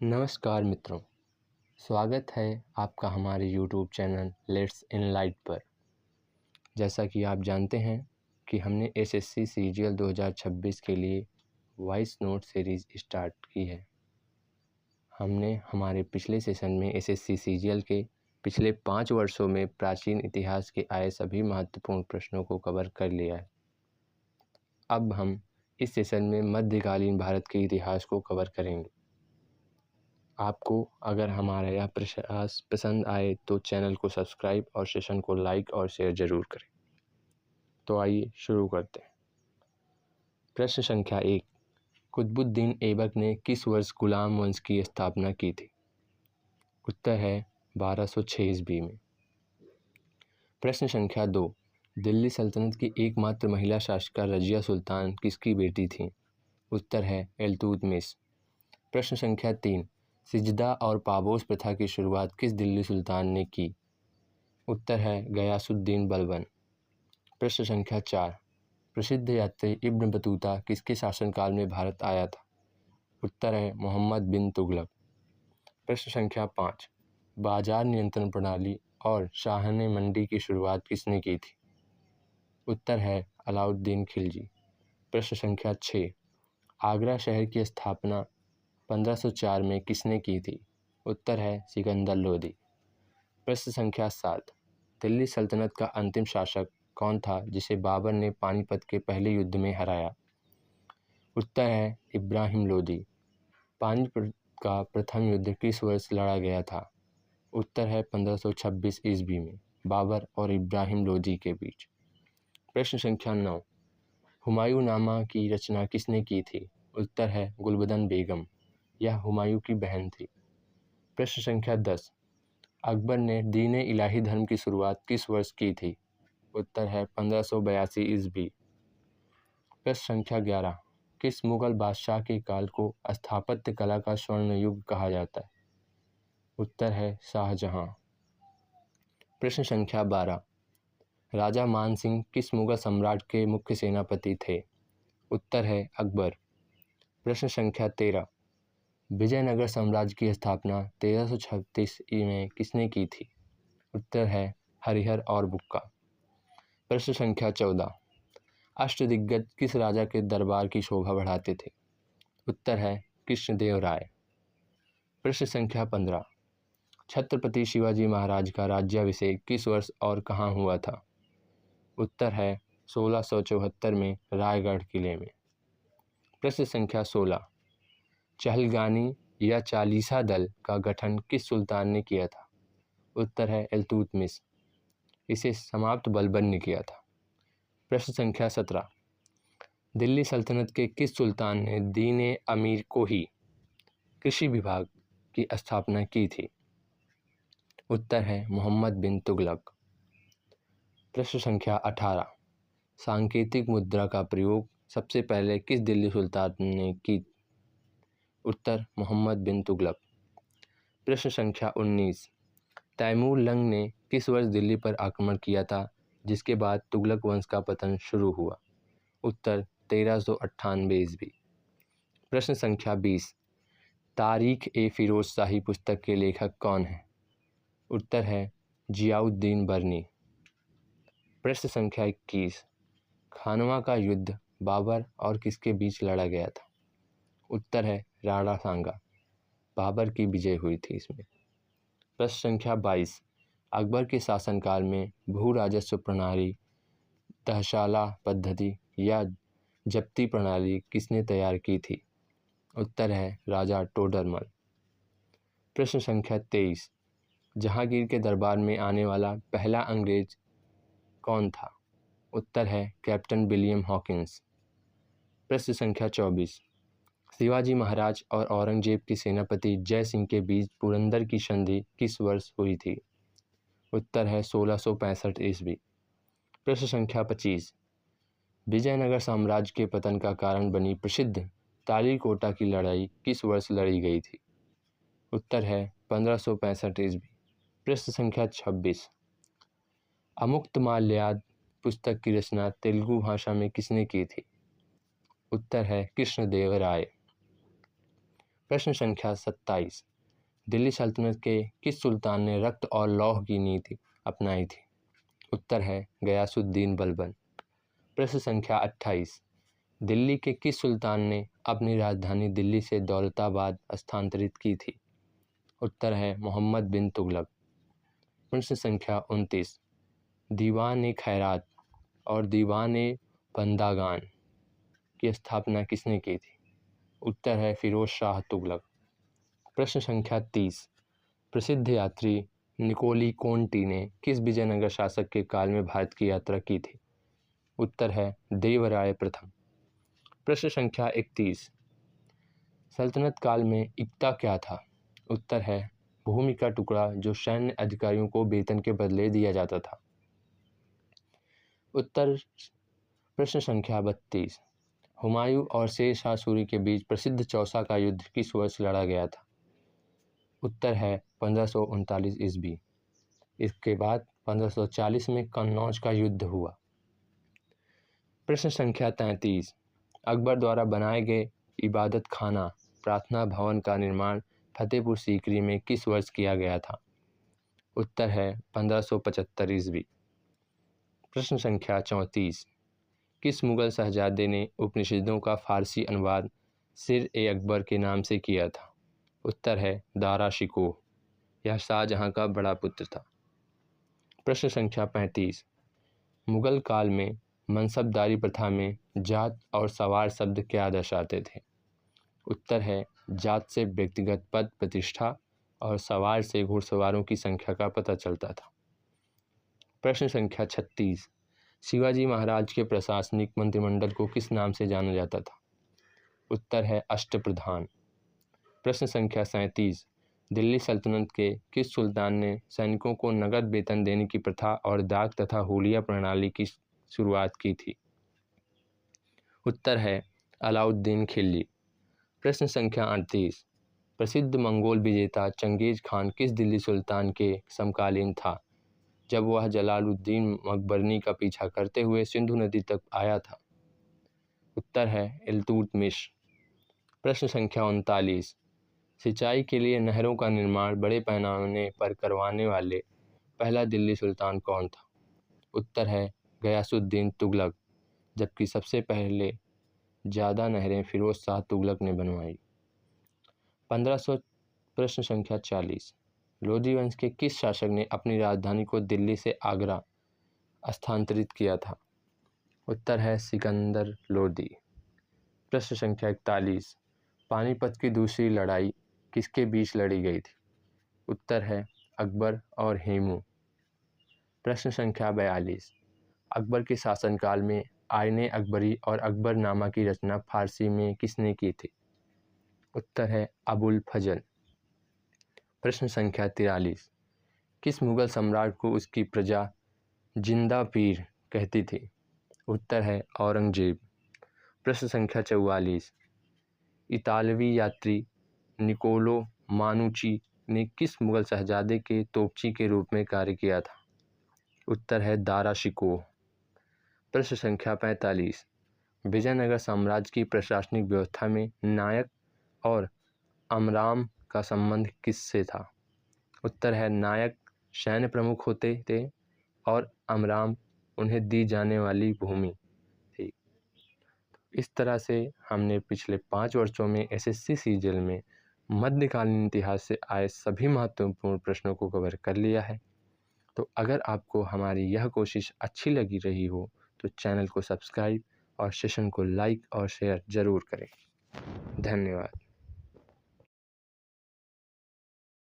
नमस्कार मित्रों, स्वागत है आपका हमारे YouTube चैनल लेट्स इनलाइट पर। जैसा कि आप जानते हैं कि हमने एसएससी सीजीएल 2026 के लिए वॉइस नोट सीरीज़ स्टार्ट की है। हमने हमारे पिछले सेशन में एसएससी सीजीएल के पिछले 5 वर्षों में प्राचीन इतिहास के आए सभी महत्वपूर्ण प्रश्नों को कवर कर लिया है। अब हम इस सेशन में मध्यकालीन भारत के इतिहास को कवर करेंगे। आपको अगर हमारा यह प्रयास पसंद आए तो चैनल को सब्सक्राइब और सेशन को लाइक और शेयर ज़रूर करें। तो आइए शुरू करते हैं। प्रश्न संख्या 1, कुतुबुद्दीन ऐबक ने किस वर्ष गुलाम वंश की स्थापना की थी? उत्तर है 1206 ईस्वी में। प्रश्न संख्या 2, दिल्ली सल्तनत की एकमात्र महिला शासिका रजिया सुल्तान किसकी बेटी थी? उत्तर है इल्तुतमिश। प्रश्न संख्या 3, सिजदा और पाबोस प्रथा की शुरुआत किस दिल्ली सुल्तान ने की? उत्तर है गयासुद्दीन बलबन। प्रश्न संख्या 4, प्रसिद्ध यात्री इब्न बतूता किसके शासनकाल में भारत आया था? उत्तर है मोहम्मद बिन तुगलक। प्रश्न संख्या 5, बाजार नियंत्रण प्रणाली और शाहने मंडी की शुरुआत किसने की थी? उत्तर है अलाउद्दीन खिलजी। प्रश्न संख्या 6, आगरा शहर की स्थापना 1504 में किसने की थी? उत्तर है सिकंदर लोदी। प्रश्न संख्या 7, दिल्ली सल्तनत का अंतिम शासक कौन था जिसे बाबर ने पानीपत के पहले युद्ध में हराया? उत्तर है इब्राहिम लोदी। पानीपत का प्रथम युद्ध किस वर्ष लड़ा गया था? उत्तर है 1526 ईस्वी में बाबर और इब्राहिम लोदी के बीच। प्रश्न संख्या 9, हुमायूंनामा की रचना किसने की थी? उत्तर है गुलबदन बेगम। यह हुमायूं की बहन थी। प्रश्न संख्या 10, अकबर ने दीन इलाही धर्म की शुरुआत किस वर्ष की थी? उत्तर है 1582 ईस्वी। प्रश्न संख्या 11, किस मुगल बादशाह के काल को स्थापत्य कला का स्वर्ण युग कहा जाता है? उत्तर है शाहजहां। प्रश्न संख्या 12, राजा मान सिंह किस मुगल सम्राट के मुख्य सेनापति थे? उत्तर है अकबर। प्रश्न संख्या 13, विजयनगर साम्राज्य की स्थापना 1336 में किसने की थी? उत्तर है हरिहर और बुक्का। प्रश्न संख्या 14, अष्टदिग्गज किस राजा के दरबार की शोभा बढ़ाते थे? उत्तर है कृष्णदेव राय। प्रश्न संख्या 15, छत्रपति शिवाजी महाराज का राज्याभिषेक किस वर्ष और कहाँ हुआ था? उत्तर है 1674 में रायगढ़ किले में। प्रश्न संख्या 16, चहलगानी या चालीसा दल का गठन किस सुल्तान ने किया था? उत्तर है इल्तुतमिश। इसे समाप्त बलबन ने किया था। प्रश्न संख्या 17, दिल्ली सल्तनत के किस सुल्तान ने दीन अमीर को ही कृषि विभाग की स्थापना की थी? उत्तर है मोहम्मद बिन तुगलक। प्रश्न संख्या 18, सांकेतिक मुद्रा का प्रयोग सबसे पहले किस दिल्ली सुल्तान ने की? उत्तर मोहम्मद बिन तुगलक। प्रश्न संख्या 19, तैमूर लंग ने किस वर्ष दिल्ली पर आक्रमण किया था जिसके बाद तुगलक वंश का पतन शुरू हुआ? उत्तर 1398 ईस्वी। प्रश्न संख्या 20, तारीख ए फिरोज शाही पुस्तक के लेखक कौन है? उत्तर है जियाउद्दीन बरनी। प्रश्न संख्या 21, खानवा का युद्ध बाबर और किसके बीच लड़ा गया था? उत्तर है राणा सांगा। बाबर की विजय हुई थी इसमें। प्रश्न संख्या 22, अकबर के शासनकाल में भू राजस्व प्रणाली, तहशाला पद्धति या जब्ती प्रणाली किसने तैयार की थी? उत्तर है राजा टोडरमल। प्रश्न संख्या 23, जहांगीर के दरबार में आने वाला पहला अंग्रेज कौन था? उत्तर है कैप्टन विलियम हॉकिंस। प्रश्न संख्या 24, शिवाजी महाराज और औरंगजेब के सेनापति जय सिंह के बीच पुरंदर की संधि किस वर्ष हुई थी? उत्तर है 1665 ईस्वी। प्रश्न संख्या 25, विजयनगर साम्राज्य के पतन का कारण बनी प्रसिद्ध तालीकोटा की लड़ाई किस वर्ष लड़ी गई थी? उत्तर है 1565 ईस्वी। प्रश्न संख्या 26, अमुक्तमाल्याद पुस्तक की रचना तेलुगु भाषा में किसने की थी? उत्तर है कृष्णदेव राय। प्रश्न संख्या 27, दिल्ली सल्तनत के किस सुल्तान ने रक्त और लौह की नीति अपनाई थी? उत्तर है गयासुद्दीन बलबन। प्रश्न संख्या 28, दिल्ली के किस सुल्तान ने अपनी राजधानी दिल्ली से दौलताबाद स्थानांतरित की थी? उत्तर है मोहम्मद बिन तुगलक। प्रश्न संख्या 29, दीवान-ए-खैरात और दीवान-ए-बंदागान की स्थापना किसने की थी? उत्तर है फिरोज शाह तुगलक। प्रश्न संख्या 30, प्रसिद्ध यात्री निकोली कोंटी ने किस विजयनगर शासक के काल में भारत की यात्रा की थी? उत्तर है देवराय प्रथम। प्रश्न संख्या 31, सल्तनत काल में इक्ता क्या था? उत्तर है भूमि का टुकड़ा जो सैन्य अधिकारियों को वेतन के बदले दिया जाता था। उत्तर प्रश्न संख्या 32, हुमायूं और शेर शाह सूरी के बीच प्रसिद्ध चौसा का युद्ध किस वर्ष लड़ा गया था? उत्तर है 1539 ईस्वी। इसके बाद 1540 में कन्नौज का युद्ध हुआ। प्रश्न संख्या 33, अकबर द्वारा बनाए गए इबादत खाना प्रार्थना भवन का निर्माण फतेहपुर सीकरी में किस वर्ष किया गया था? उत्तर है 1575 ईस्वी। प्रश्न संख्या 34, किस मुगल शहजादे ने उपनिषदों का फारसी अनुवाद सिर-ए-अकबर के नाम से किया था? उत्तर है दारा शिकोह। यह शाहजहां का बड़ा पुत्र था। प्रश्न संख्या 35, मुगल काल में मनसबदारी प्रथा में जात और सवार शब्द क्या दर्शाते थे? उत्तर है जात से व्यक्तिगत पद प्रतिष्ठा और सवार से घुड़सवारों की संख्या का पता चलता था। प्रश्न संख्या 36, शिवाजी महाराज के प्रशासनिक मंत्रिमंडल को किस नाम से जाना जाता था? उत्तर है अष्टप्रधान। प्रश्न संख्या 37, दिल्ली सल्तनत के किस सुल्तान ने सैनिकों को नगद वेतन देने की प्रथा और डाक तथा हुलिया प्रणाली की शुरुआत की थी? उत्तर है अलाउद्दीन खिलजी। प्रश्न संख्या 38, प्रसिद्ध मंगोल विजेता चंगेज खान किस दिल्ली सुल्तान के समकालीन था जब वह जलालुद्दीन मकबरनी का पीछा करते हुए सिंधु नदी तक आया था? उत्तर है इल्तुतमिश। प्रश्न संख्या 39, सिंचाई के लिए नहरों का निर्माण बड़े पैमाने पर करवाने वाले पहला दिल्ली सुल्तान कौन था? उत्तर है गयासुद्दीन तुगलक, जबकि सबसे पहले ज़्यादा नहरें फिरोज शाह तुगलक ने बनवाई। 1500 प्रश्न संख्या 40, लोधी वंश के किस शासक ने अपनी राजधानी को दिल्ली से आगरा स्थानांतरित किया था? उत्तर है सिकंदर लोधी। प्रश्न संख्या 41, पानीपत की दूसरी लड़ाई किसके बीच लड़ी गई थी? उत्तर है अकबर और हेमू। प्रश्न संख्या 42, अकबर के शासनकाल में आईने अकबरी और अकबरनामा की रचना फारसी में किसने की थी? उत्तर है अबुल फजल। प्रश्न संख्या 43, किस मुगल सम्राट को उसकी प्रजा जिंदा पीर कहती थी? उत्तर है औरंगजेब। प्रश्न संख्या 44, इतालवी यात्री निकोलो मानुची ने किस मुगल शहजादे के तोपची के रूप में कार्य किया था? उत्तर है दारा शिकोह। प्रश्न संख्या 45, विजयनगर साम्राज्य की प्रशासनिक व्यवस्था में नायक और अमराम का संबंध किससे था? उत्तर है नायक सैन्य प्रमुख होते थे और अमराम उन्हें दी जाने वाली भूमि थी। इस तरह से हमने पिछले 5 वर्षों में एसएससी सीजीएल में मध्यकालीन इतिहास से आए सभी महत्वपूर्ण प्रश्नों को कवर कर लिया है। तो अगर आपको हमारी यह कोशिश अच्छी लगी रही हो तो चैनल को सब्सक्राइब और सेशन को लाइक और शेयर ज़रूर करें। धन्यवाद।